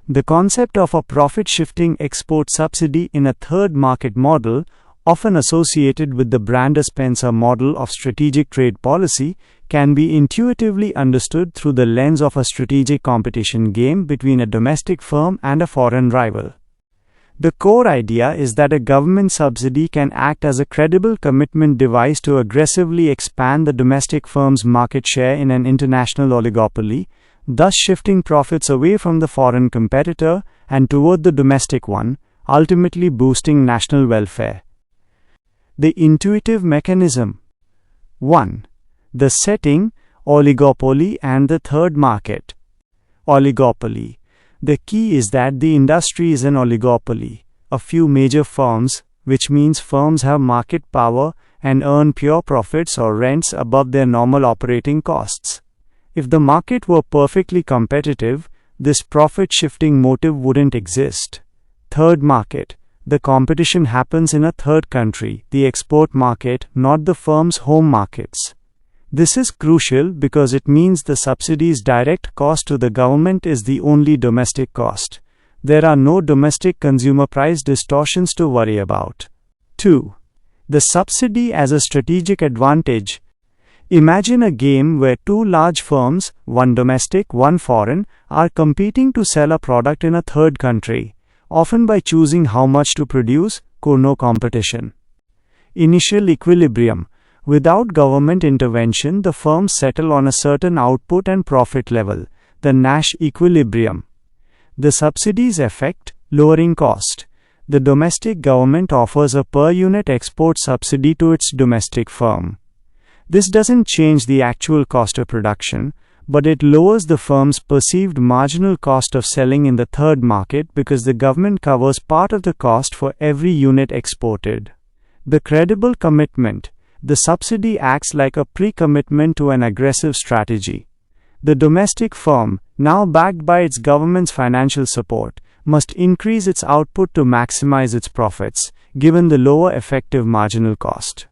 The concept of a profit-shifting export subsidy in a third market model, often associated with the Brander-Spencer model of strategic trade policy, can be intuitively understood through the lens of a strategic competition game between a domestic firm and a foreign rival. The core idea is that a government subsidy can act as a credible commitment device to aggressively expand the domestic firm's market share in an international oligopoly, thus shifting profits away from the foreign competitor and toward the domestic one, ultimately boosting national welfare. The intuitive mechanism. 1. The setting, oligopoly and the third market. Oligopoly. The key is that the industry is an oligopoly, a few major firms, which means firms have market power and earn pure profits or rents above their normal operating costs. If the market were perfectly competitive, this profit-shifting motive wouldn't exist. Third market. The competition happens in a third country, the export market, not the firm's home markets. This is crucial because it means the subsidy's direct cost to the government is the only domestic cost. There are no domestic consumer price distortions to worry about. 2. The subsidy as a strategic advantage. Imagine a game where two large firms, one domestic, one foreign, are competing to sell a product in a third country, often by choosing how much to produce, no competition. Initial equilibrium. Without government intervention, the firms settle on a certain output and profit level, the Nash equilibrium. The subsidy's effect, lowering cost. The domestic government offers a per-unit export subsidy to its domestic firm. This doesn't change the actual cost of production, but it lowers the firm's perceived marginal cost of selling in the third market because the government covers part of the cost for every unit exported. The credible commitment. The subsidy acts like a pre-commitment to an aggressive strategy. The domestic firm, now backed by its government's financial support, must increase its output to maximize its profits, given the lower effective marginal cost.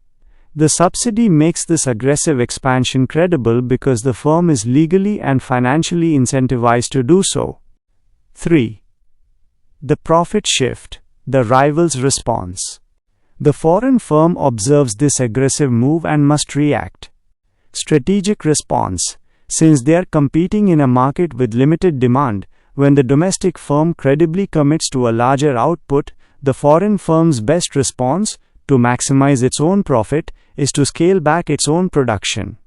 The subsidy makes this aggressive expansion credible because the firm is legally and financially incentivized to do so. 3. The profit shift, the rival's response. The foreign firm observes this aggressive move and must react. Strategic response. Since they are competing in a market with limited demand, when the domestic firm credibly commits to a larger output, the foreign firm's best response, to maximize its own profit, is to scale back its own production.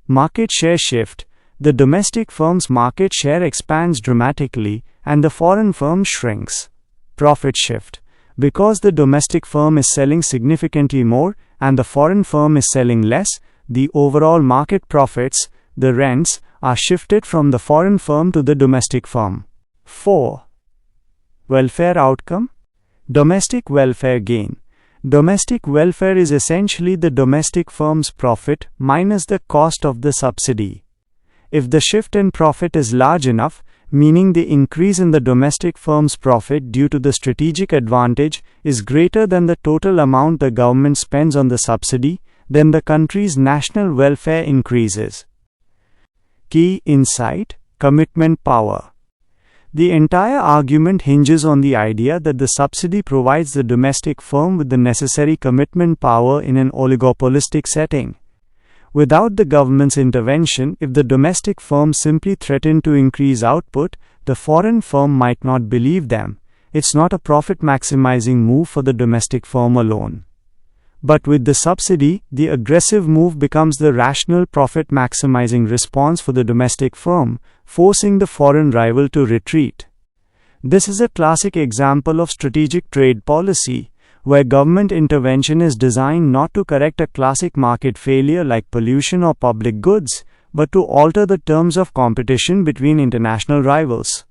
Market share shift. The domestic firm's market share expands dramatically, and the foreign firm shrinks. Profit shift. Because the domestic firm is selling significantly more and the foreign firm is selling less, the overall market profits, the rents, are shifted from the foreign firm to the domestic firm. 4. Welfare outcome. Domestic welfare gain. Domestic welfare is essentially the domestic firm's profit minus the cost of the subsidy. If the shift in profit is large enough, meaning the increase in the domestic firm's profit due to the strategic advantage is greater than the total amount the government spends on the subsidy, then the country's national welfare increases. Key insight: commitment power. The entire argument hinges on the idea that the subsidy provides the domestic firm with the necessary commitment power in an oligopolistic setting. Without the government's intervention, if the domestic firm simply threatened to increase output, the foreign firm might not believe them. It's not a profit-maximizing move for the domestic firm alone. But with the subsidy, the aggressive move becomes the rational profit-maximizing response for the domestic firm, forcing the foreign rival to retreat. This is a classic example of strategic trade policy, where government intervention is designed not to correct a classic market failure like pollution or public goods, but to alter the terms of competition between international rivals.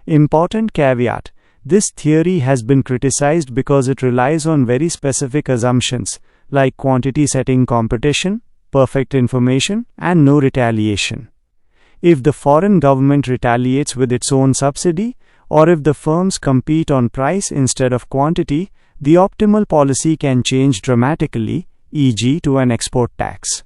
Important caveat: this theory has been criticized because it relies on very specific assumptions, like quantity-setting competition, perfect information, and no retaliation. If the foreign government retaliates with its own subsidy, or if the firms compete on price instead of quantity, the optimal policy can change dramatically, e.g. to an export tax.